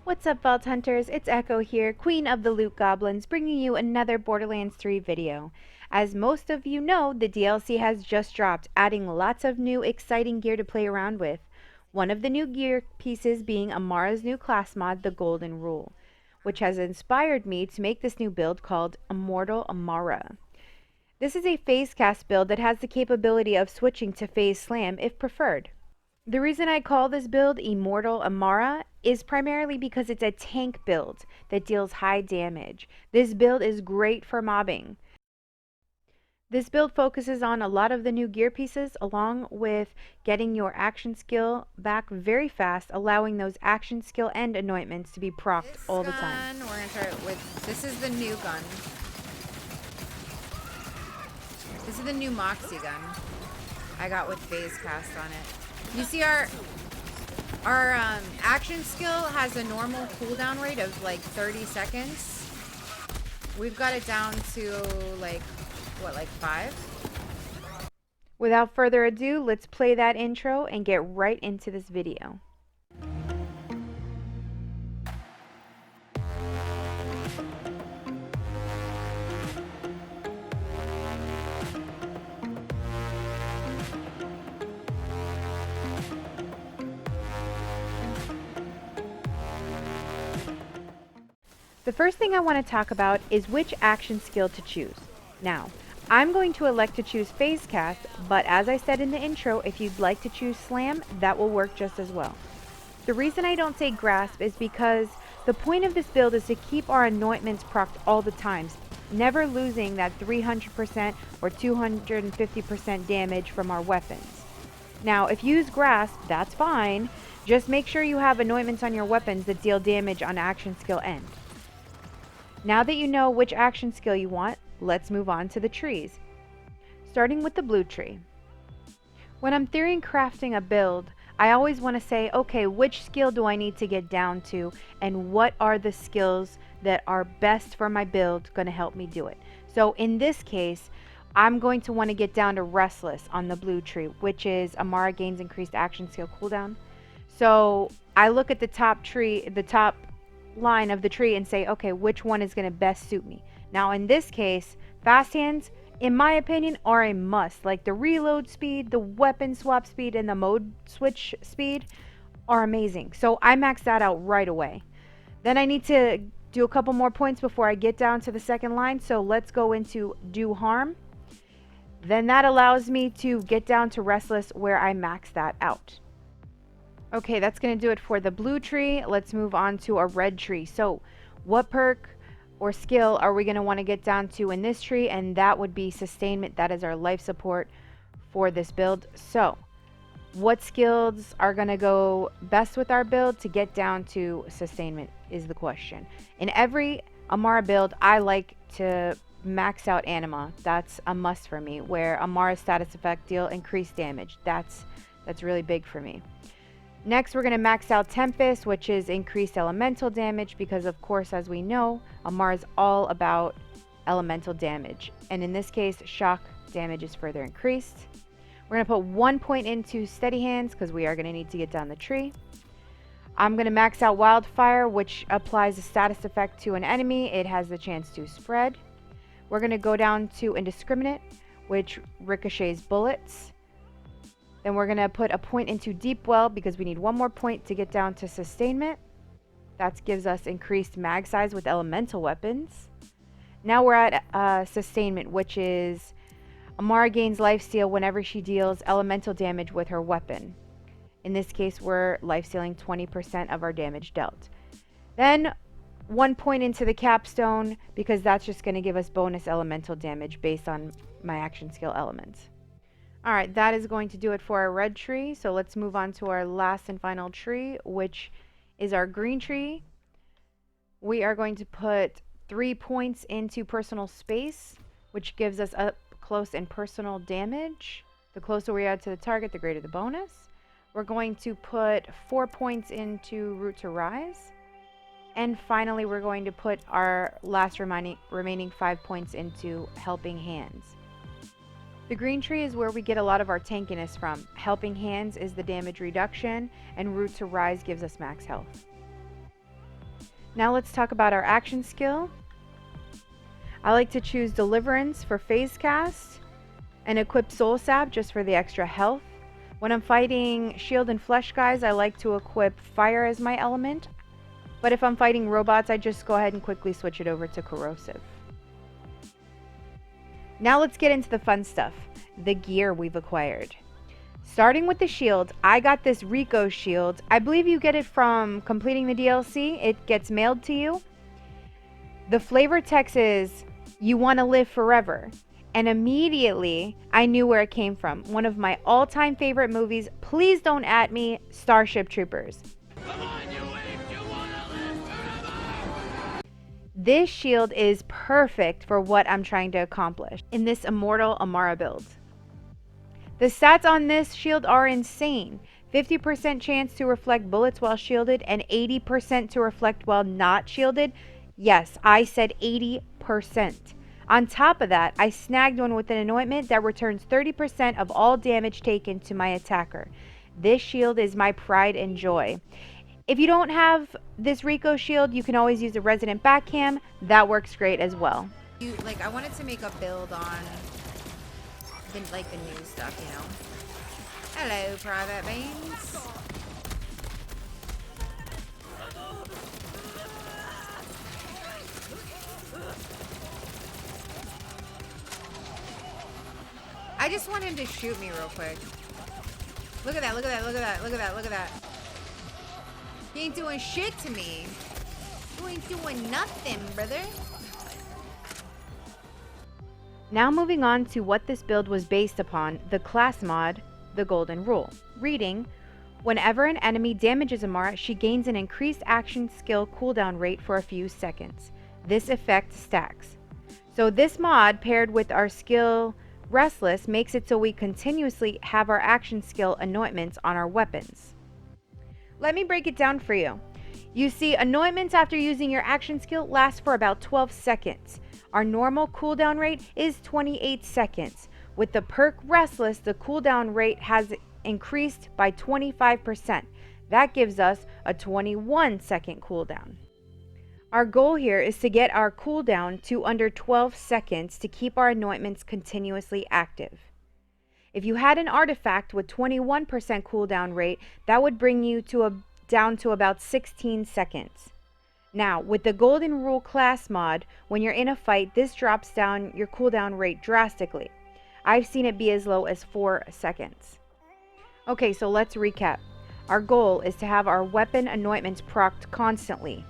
What's up, Vault Hunters? It's Echo here, Queen of the Loot Goblins, bringing you another Borderlands 3 video. As most of you know, the DLC has just dropped, adding lots of new exciting gear to play around with. One of the new gear pieces being Amara's new class mod, the Golden Rule, which has inspired me to make this new build called Immortal Amara. This is a phase cast build that has the capability of switching to phase slam if preferred. The reason I call this build Immortal Amara is primarily because it's a tank build that deals high damage. This build is great for mobbing. This build focuses on a lot of the new gear pieces along with getting your action skill back very fast, allowing those action skill and anointments to be procced all the time. We're going to start with, this is the new gun. This is the new Moxie gun I got with phase cast on it. You see our action skill has a normal cooldown rate of like 30 seconds. We've got it down to like, what, like 5? Without further ado, let's play that intro and get right into this video. The first thing I want to talk about is which action skill to choose. Now, I'm going to elect to choose phase cast, but as I said in the intro, if you'd like to choose slam, that will work just as well. The reason I don't say grasp is because the point of this build is to keep our anointments procced all the times, never losing that 300% or 250% damage from our weapons. Now, if you use grasp, that's fine. Just make sure you have anointments on your weapons that deal damage on action skill end. Now that you know which action skill you want, let's move on to the trees. Starting with the blue tree. When I'm theory crafting a build, I always want to say, okay, which skill do I need to get down to, and what are the skills that are best for my build going to help me do it? So in this case, I'm going to want to get down to Restless on the blue tree, which is Amara gains increased action skill cooldown. So I look at the top tree, the top line of the tree, and say, okay, which one is going to best suit me? Now in this case, fast hands, in my opinion, are a must. Like the reload speed, the weapon swap speed, and the mode switch speed are amazing. So I max that out right away. Then I need to do a couple more points before I get down to the second line. So let's go into do harm. Then that allows me to get down to Restless where I max that out. Okay, that's going to do it for the blue tree. Let's move on to a red tree. So what perk or skill are we going to want to get down to in this tree? And that would be sustainment. That is our life support for this build. So what skills are going to go best with our build to get down to sustainment is the question. In every Amara build, I like to max out Anima. That's a must for me, where Amara's status effect deal increased damage. That's really big for me. Next, we're going to max out Tempest, which is increased elemental damage, because of course, as we know, Amara is all about elemental damage. And in this case, shock damage is further increased. We're going to put 1 point into Steady Hands, because we are going to need to get down the tree. I'm going to max out Wildfire, which applies a status effect to an enemy. It has the chance to spread. We're going to go down to Indiscriminate, which ricochets bullets. Then we're going to put a point into Deep Well because we need 1 more point to get down to Sustainment. That gives us increased mag size with elemental weapons. Now we're at Sustainment, which is Amara gains lifesteal whenever she deals elemental damage with her weapon. In this case, we're lifestealing 20% of our damage dealt. Then 1 point into the Capstone because that's just going to give us bonus elemental damage based on my action skill elements. Alright, that is going to do it for our red tree. So let's move on to our last and final tree, which is our green tree. We are going to put 3 points into personal space, which gives us up close and personal damage. The closer we are to the target, the greater the bonus. We're going to put 4 points into Root to Rise. And finally, we're going to put our last remaining 5 points into Helping Hands. The green tree is where we get a lot of our tankiness from. Helping Hands is the damage reduction, and Root to Rise gives us max health. Now let's talk about our action skill. I like to choose Deliverance for phase cast and equip Soul Sap just for the extra health. When I'm fighting shield and flesh guys, I like to equip Fire as my element. But if I'm fighting robots, I just go ahead and quickly switch it over to Corrosive. Now let's get into the fun stuff, the gear we've acquired. Starting with the shield, I got this Rico shield. I believe you get it from completing the DLC. It gets mailed to you. The flavor text is, "You want to live forever." And immediately, I knew where it came from. One of my all-time favorite movies, please don't at me, Starship Troopers. Come on, you ape, you wanna live forever! This shield is perfect for what I'm trying to accomplish in this Immortal Amara build. The stats on this shield are insane. 50% chance to reflect bullets while shielded and 80% to reflect while not shielded. Yes, I said 80%. On top of that, I snagged one with an anointment that returns 30% of all damage taken to my attacker. This shield is my pride and joy. If you don't have this Rico shield, you can always use a Resident Backcam. That works great as well. I wanted to make a build on the new stuff, you know. Hello, Private Beans. I just want him to shoot me real quick. Look at that, look at that, look at that, look at that, look at that. He ain't doing shit to me. You ain't doing nothing, brother. Now moving on to what this build was based upon, the class mod, the Golden Rule. Reading, whenever an enemy damages Amara, she gains an increased action skill cooldown rate for a few seconds. This effect stacks. So this mod paired with our skill Restless makes it so we continuously have our action skill anointments on our weapons. Let me break it down for you. You see, anointments after using your action skill last for about 12 seconds. Our normal cooldown rate is 28 seconds. With the perk Restless, the cooldown rate has increased by 25%. That gives us a 21-second cooldown. Our goal here is to get our cooldown to under 12 seconds to keep our anointments continuously active. If you had an artifact with 21% cooldown rate, that would bring you down to about 16 seconds. Now, with the Golden Rule class mod, when you're in a fight, this drops down your cooldown rate drastically. I've seen it be as low as 4 seconds. Okay, so let's recap. Our goal is to have our weapon anointments procced constantly,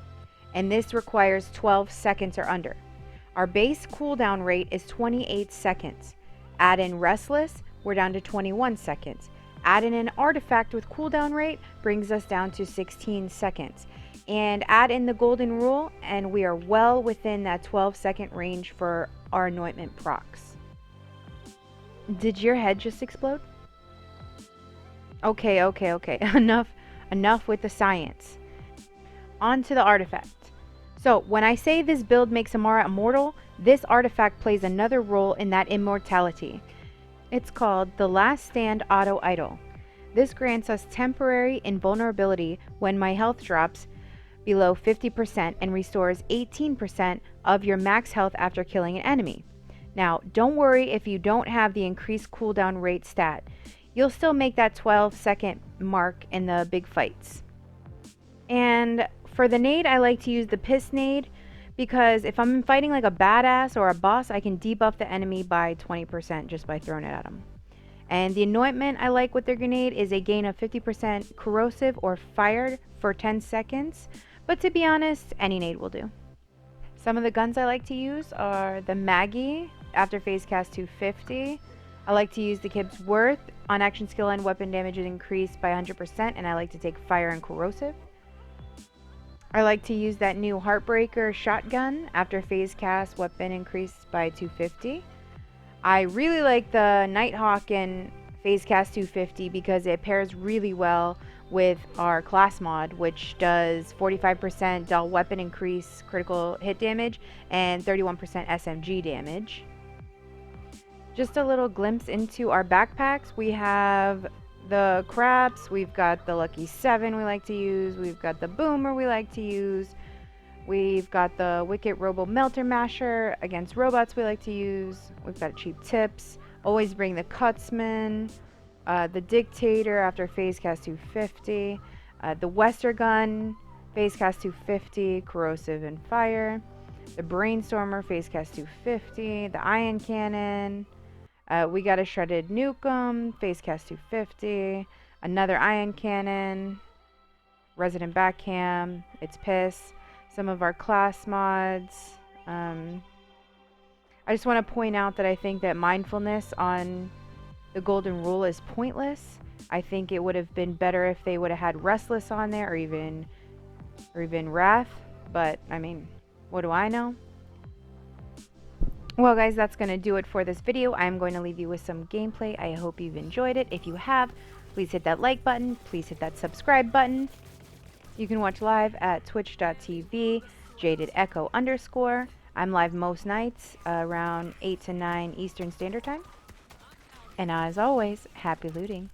and this requires 12 seconds or under. Our base cooldown rate is 28 seconds. Add in Restless, we're down to 21 seconds. Add in an artifact with cooldown rate brings us down to 16 seconds. And add in the Golden Rule, and we are well within that 12-second range for our anointment procs. Did your head just explode? Okay. Enough with the science. On to the artifact. So when I say this build makes Amara immortal, this artifact plays another role in that immortality. It's called the Last Stand Auto Idol. This grants us temporary invulnerability when my health drops below 50% and restores 18% of your max health after killing an enemy. Now, don't worry if you don't have the increased cooldown rate stat. You'll still make that 12-second mark in the big fights. And for the nade, I like to use the Piss Nade because if I'm fighting like a badass or a boss, I can debuff the enemy by 20% just by throwing it at them. And the anointment I like with their grenade is a gain of 50% corrosive or fire for 10 seconds. But to be honest, any nade will do. Some of the guns I like to use are the Maggie after phase cast 250. I like to use the Kib's Worth on action skill and weapon damage is increased by 100%, and I like to take fire and corrosive. I like to use that new Heartbreaker shotgun after phase cast weapon increased by 250. I really like the Nighthawk in phase cast 250 because it pairs really well with our class mod, which does 45% dull weapon increase critical hit damage and 31% SMG damage. Just a little glimpse into our backpacks. We have the Craps, we've got the Lucky 7 we like to use, we've got the Boomer we like to use, We've got the Wicked Robo Melter Masher against robots we like to use. We've got cheap tips. Always bring the Cutsman. The Dictator after phase cast 250. The Westergun, phase cast 250, corrosive and fire. The Brainstormer, phase cast 250. The Ion Cannon. We got a Shredded Nukem, phase cast 250. Another Ion Cannon. Resident Backcam. It's Piss. Some of our class mods. I just want to point out that I think that mindfulness on the golden rule is pointless. I think it would have been better if they would have had Restless on there, or even Wrath. But I mean, what do I know? Well guys, that's going to do it for this video. I'm going to leave you with some gameplay. I hope you've enjoyed it. If you have, please hit that like button. Please hit that subscribe button. You can watch live at twitch.tv @JadedEcho_. I'm live most nights around 8 to 9 Eastern Standard Time. And as always, happy looting.